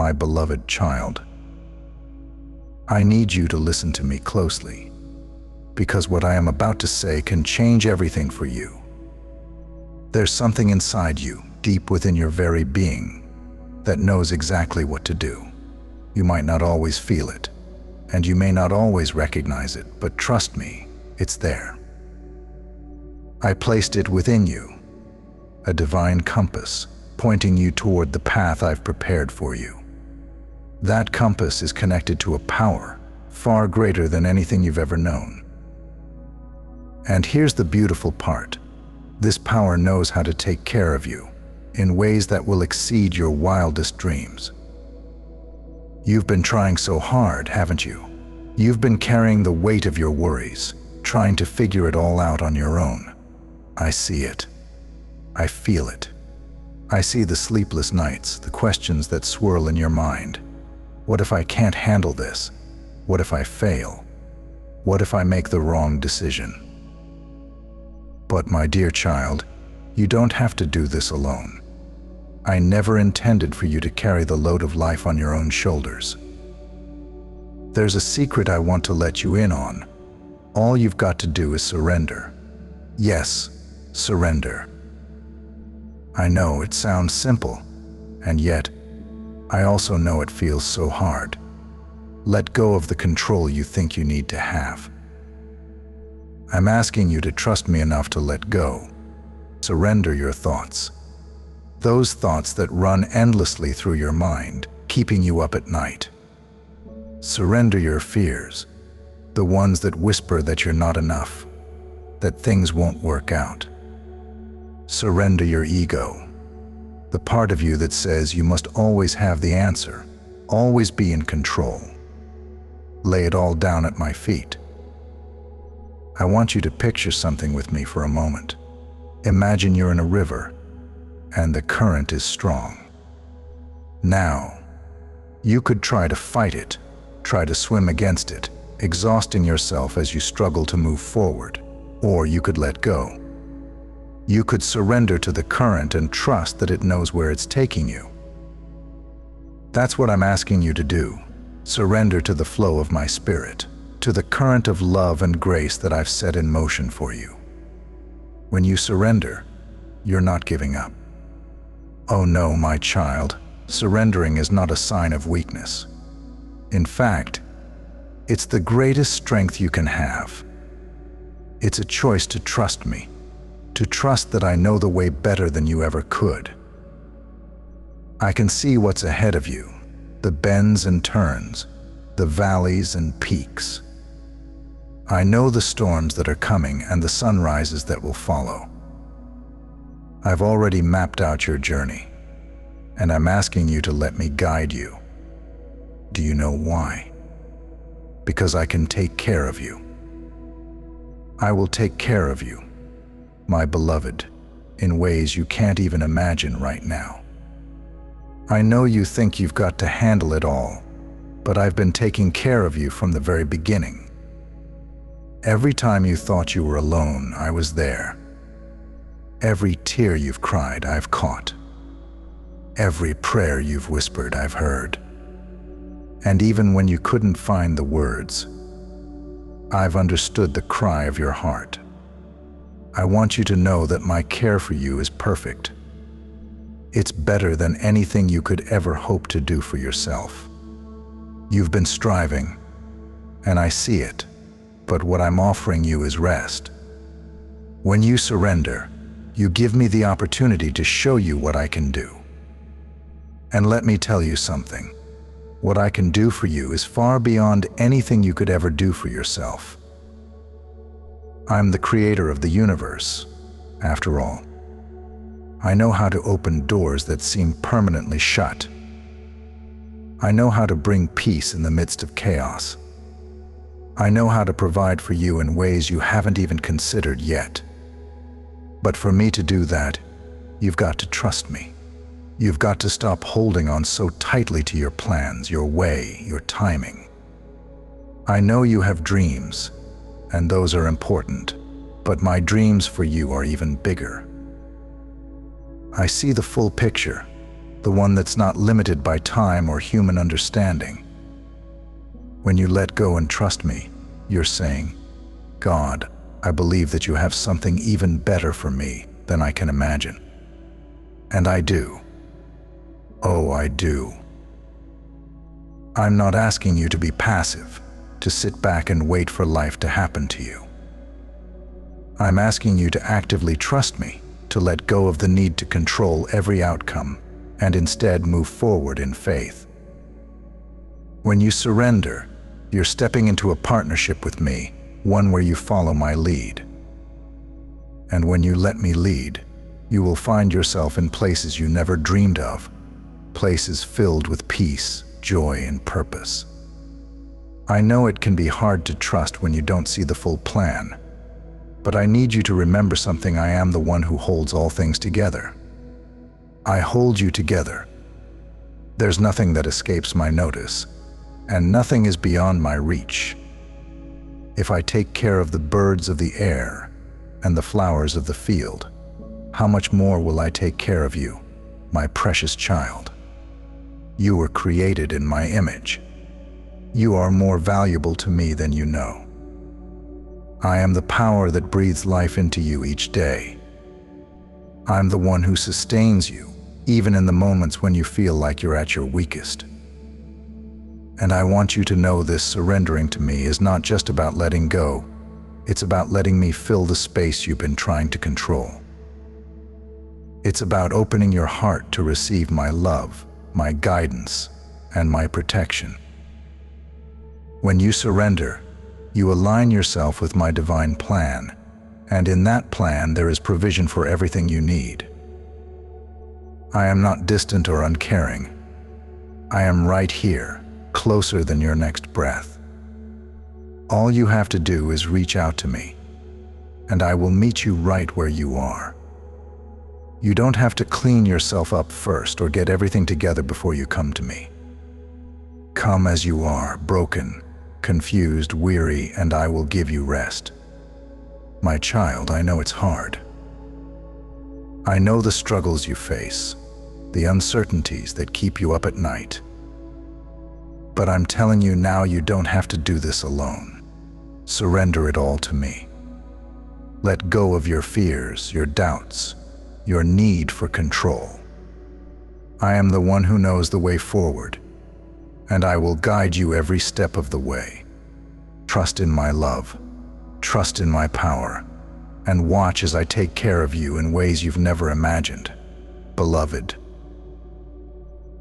my beloved child. I need you to listen to me closely, because what I am about to say can change everything for you. There's something inside you, deep within your very being, that knows exactly what to do. You might not always feel it, and you may not always recognize it, but trust me, it's there. I placed it within you, a divine compass, pointing you toward the path I've prepared for you. That compass is connected to a power far greater than anything you've ever known. And here's the beautiful part. This power knows how to take care of you in ways that will exceed your wildest dreams. You've been trying so hard, haven't you? You've been carrying the weight of your worries, trying to figure it all out on your own. I see it. I feel it. I see the sleepless nights, the questions that swirl in your mind. What if I can't handle this? What if I fail? What if I make the wrong decision? But my dear child, you don't have to do this alone. I never intended for you to carry the load of life on your own shoulders. There's a secret I want to let you in on. All you've got to do is surrender. Yes, surrender. I know it sounds simple, and yet, I also know it feels so hard. Let go of the control you think you need to have. I'm asking you to trust me enough to let go. Surrender your thoughts. Those thoughts that run endlessly through your mind, keeping you up at night. Surrender your fears, the ones that whisper that you're not enough, that things won't work out. Surrender your ego, the part of you that says you must always have the answer, always be in control. Lay it all down at my feet. I want you to picture something with me for a moment. Imagine you're in a river, and the current is strong. Now, you could try to fight it, try to swim against it, exhausting yourself as you struggle to move forward, or you could let go. You could surrender to the current and trust that it knows where it's taking you. That's what I'm asking you to do. Surrender to the flow of my spirit, to the current of love and grace that I've set in motion for you. When you surrender, you're not giving up. Oh no, my child, surrendering is not a sign of weakness. In fact, it's the greatest strength you can have. It's a choice to trust me, to trust that I know the way better than you ever could. I can see what's ahead of you, the bends and turns, the valleys and peaks. I know the storms that are coming and the sunrises that will follow. I've already mapped out your journey, and I'm asking you to let me guide you. Do you know why? Because I can take care of you. I will take care of you, my beloved, in ways you can't even imagine right now. I know you think you've got to handle it all, but I've been taking care of you from the very beginning. Every time you thought you were alone, I was there. Every tear you've cried, I've caught. Every prayer you've whispered, I've heard. And even when you couldn't find the words, I've understood the cry of your heart. I want you to know that my care for you is perfect. It's better than anything you could ever hope to do for yourself. You've been striving, and I see it, but what I'm offering you is rest. When you surrender, you give me the opportunity to show you what I can do. And let me tell you something. What I can do for you is far beyond anything you could ever do for yourself. I'm the creator of the universe, after all. I know how to open doors that seem permanently shut. I know how to bring peace in the midst of chaos. I know how to provide for you in ways you haven't even considered yet. But for me to do that, you've got to trust me. You've got to stop holding on so tightly to your plans, your way, your timing. I know you have dreams, and those are important, but my dreams for you are even bigger. I see the full picture, the one that's not limited by time or human understanding. When you let go and trust me, you're saying, God, I believe that you have something even better for me than I can imagine. And I do. Oh, I do. I'm not asking you to be passive, to sit back and wait for life to happen to you. I'm asking you to actively trust me, to let go of the need to control every outcome, and instead move forward in faith. When you surrender, you're stepping into a partnership with me, one where you follow my lead. And when you let me lead, you will find yourself in places you never dreamed of, places filled with peace, joy, and purpose. I know it can be hard to trust when you don't see the full plan, but I need you to remember something. I am the one who holds all things together. I hold you together. There's nothing that escapes my notice, and nothing is beyond my reach. If I take care of the birds of the air and the flowers of the field, how much more will I take care of you, my precious child? You were created in my image. You are more valuable to me than you know. I am the power that breathes life into you each day. I'm the one who sustains you, even in the moments when you feel like you're at your weakest. And I want you to know this: surrendering to me is not just about letting go. It's about letting me fill the space you've been trying to control. It's about opening your heart to receive my love, my guidance, and my protection. When you surrender, you align yourself with my divine plan, and in that plan there is provision for everything you need. I am not distant or uncaring. I am right here, closer than your next breath. All you have to do is reach out to me, and I will meet you right where you are. You don't have to clean yourself up first or get everything together before you come to me. Come as you are, broken, confused, weary, and I will give you rest. My child, I know it's hard. I know the struggles you face, the uncertainties that keep you up at night. But I'm telling you now, you don't have to do this alone. Surrender it all to me. Let go of your fears, your doubts, your need for control. I am the one who knows the way forward, and I will guide you every step of the way. Trust in my love, trust in my power, and watch as I take care of you in ways you've never imagined. Beloved,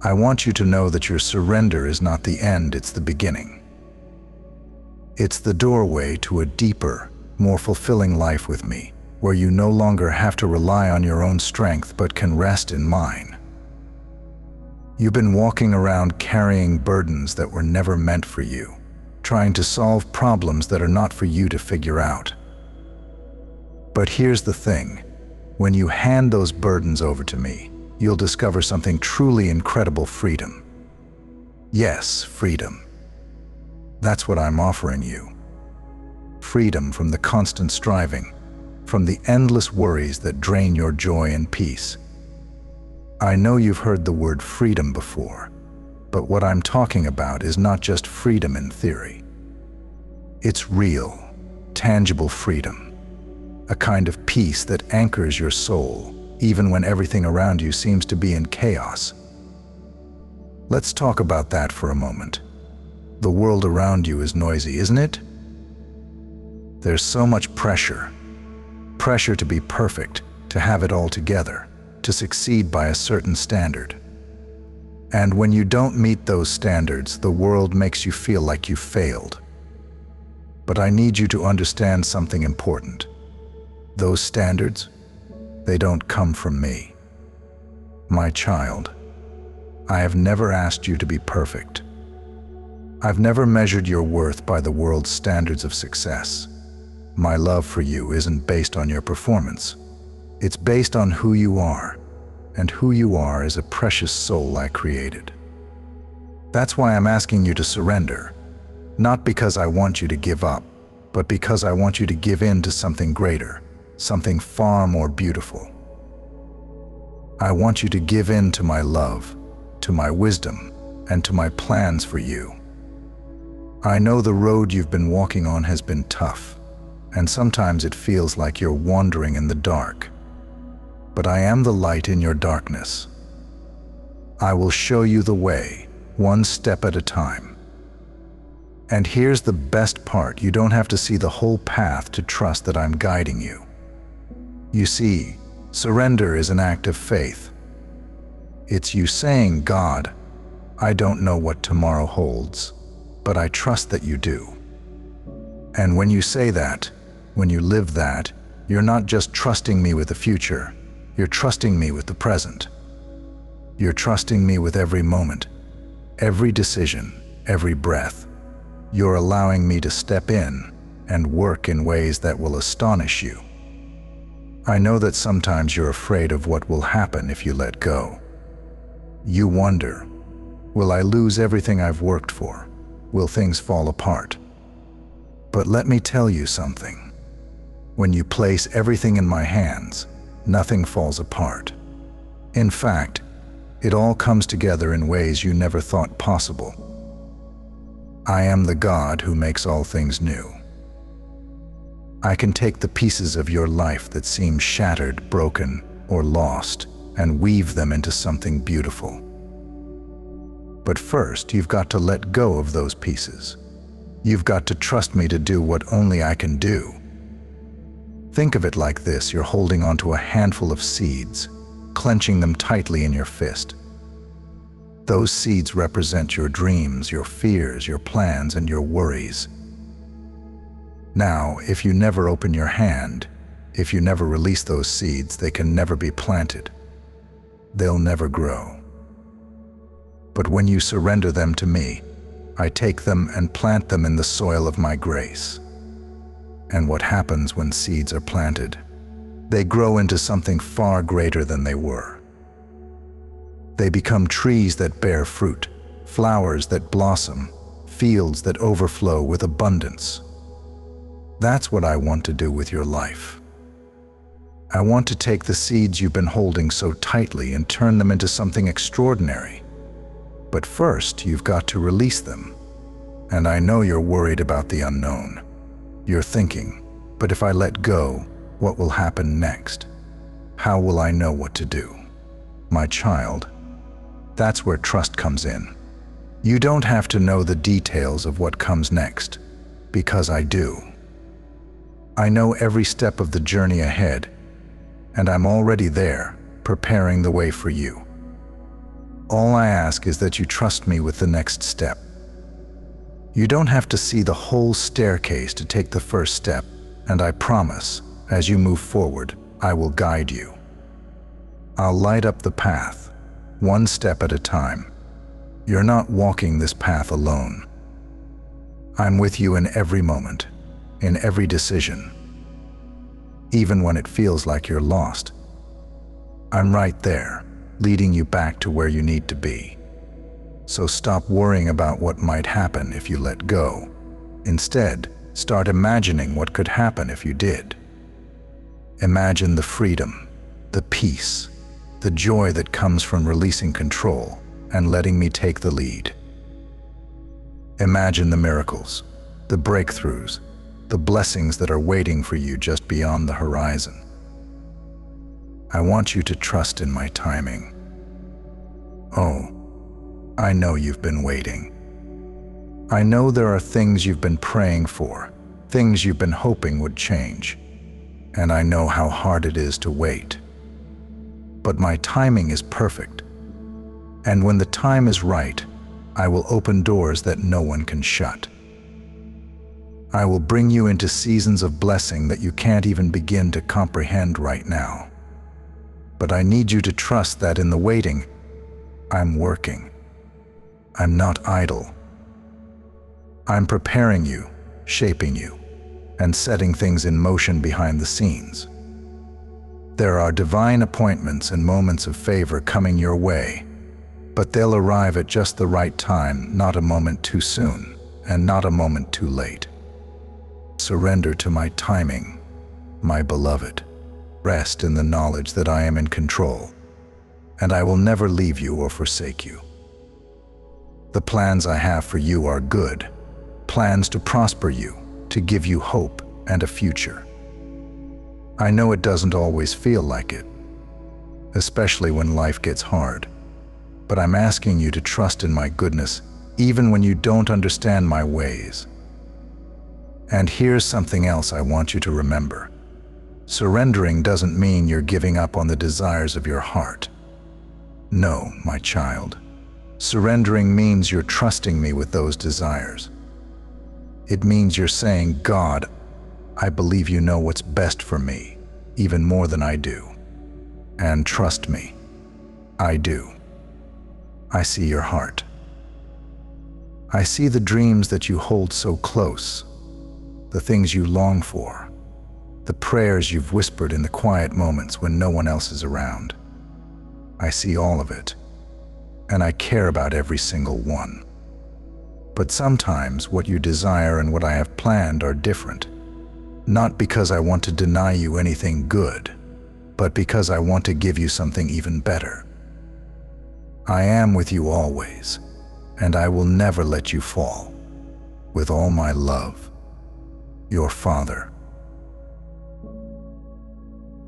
I want you to know that your surrender is not the end, it's the beginning. It's the doorway to a deeper, more fulfilling life with me, where you no longer have to rely on your own strength but can rest in mine. You've been walking around carrying burdens that were never meant for you, trying to solve problems that are not for you to figure out. But here's the thing: when you hand those burdens over to me, you'll discover something truly incredible: freedom. Yes, freedom. That's what I'm offering you. Freedom from the constant striving, from the endless worries that drain your joy and peace. I know you've heard the word freedom before, but what I'm talking about is not just freedom in theory. It's real, tangible freedom, a kind of peace that anchors your soul, even when everything around you seems to be in chaos. Let's talk about that for a moment. The world around you is noisy, isn't it? There's so much pressure. Pressure to be perfect, to have it all together, to succeed by a certain standard. And when you don't meet those standards, the world makes you feel like you failed. But I need you to understand something important. Those standards, they don't come from me. My child, I have never asked you to be perfect. I've never measured your worth by the world's standards of success. My love for you isn't based on your performance. It's based on who you are, and who you are is a precious soul I created. That's why I'm asking you to surrender, not because I want you to give up, but because I want you to give in to something greater, something far more beautiful. I want you to give in to my love, to my wisdom, and to my plans for you. I know the road you've been walking on has been tough, and sometimes it feels like you're wandering in the dark. But I am the light in your darkness. I will show you the way, one step at a time. And here's the best part: you don't have to see the whole path to trust that I'm guiding you. You see, surrender is an act of faith. It's you saying, God, I don't know what tomorrow holds, but I trust that you do. And when you say that, when you live that, you're not just trusting me with the future, you're trusting me with the present. You're trusting me with every moment, every decision, every breath. You're allowing me to step in and work in ways that will astonish you. I know that sometimes you're afraid of what will happen if you let go. You wonder, will I lose everything I've worked for? Will things fall apart? But let me tell you something. When you place everything in my hands, nothing falls apart. In fact, it all comes together in ways you never thought possible. I am the God who makes all things new. I can take the pieces of your life that seem shattered, broken, or lost, and weave them into something beautiful. But first, you've got to let go of those pieces. You've got to trust me to do what only I can do. Think of it like this: you're holding onto a handful of seeds, clenching them tightly in your fist. Those seeds represent your dreams, your fears, your plans, and your worries. Now, if you never open your hand, if you never release those seeds, they can never be planted. They'll never grow. But when you surrender them to me, I take them and plant them in the soil of my grace. And what happens when seeds are planted? They grow into something far greater than they were. They become trees that bear fruit, flowers that blossom, fields that overflow with abundance. That's what I want to do with your life. I want to take the seeds you've been holding so tightly and turn them into something extraordinary. But first, you've got to release them. And I know you're worried about the unknown. You're thinking, but if I let go, what will happen next? How will I know what to do? My child, that's where trust comes in. You don't have to know the details of what comes next, because I do. I know every step of the journey ahead, and I'm already there, preparing the way for you. All I ask is that you trust me with the next step. You don't have to see the whole staircase to take the first step, and I promise, as you move forward, I will guide you. I'll light up the path, one step at a time. You're not walking this path alone. I'm with you in every moment, in every decision. Even when it feels like you're lost, I'm right there, leading you back to where you need to be. So stop worrying about what might happen if you let go. Instead, start imagining what could happen if you did. Imagine the freedom, the peace, the joy that comes from releasing control and letting me take the lead. Imagine the miracles, the breakthroughs, the blessings that are waiting for you just beyond the horizon. I want you to trust in my timing. Oh, I know you've been waiting. I know there are things you've been praying for, things you've been hoping would change, and I know how hard it is to wait. But my timing is perfect, and when the time is right, I will open doors that no one can shut. I will bring you into seasons of blessing that you can't even begin to comprehend right now. But I need you to trust that in the waiting, I'm working. I'm not idle. I'm preparing you, shaping you, and setting things in motion behind the scenes. There are divine appointments and moments of favor coming your way, but they'll arrive at just the right time, not a moment too soon, and not a moment too late. Surrender to my timing, my beloved. Rest in the knowledge that I am in control. and I will never leave you or forsake you. The plans I have for you are good, plans to prosper you, to give you hope and a future. I know it doesn't always feel like it, especially when life gets hard, but I'm asking you to trust in my goodness even when you don't understand my ways. And here's something else I want you to remember. Surrendering doesn't mean you're giving up on the desires of your heart. No, my child. Surrendering means you're trusting me with those desires. It means you're saying, God, I believe you know what's best for me, even more than I do. And trust me, I do. I see your heart. I see the dreams that you hold so close, the things you long for, the prayers you've whispered in the quiet moments when no one else is around. I see all of it, and I care about every single one. But sometimes what you desire and what I have planned are different, not because I want to deny you anything good, but because I want to give you something even better. I am with you always, and I will never let you fall. With all my love, your father.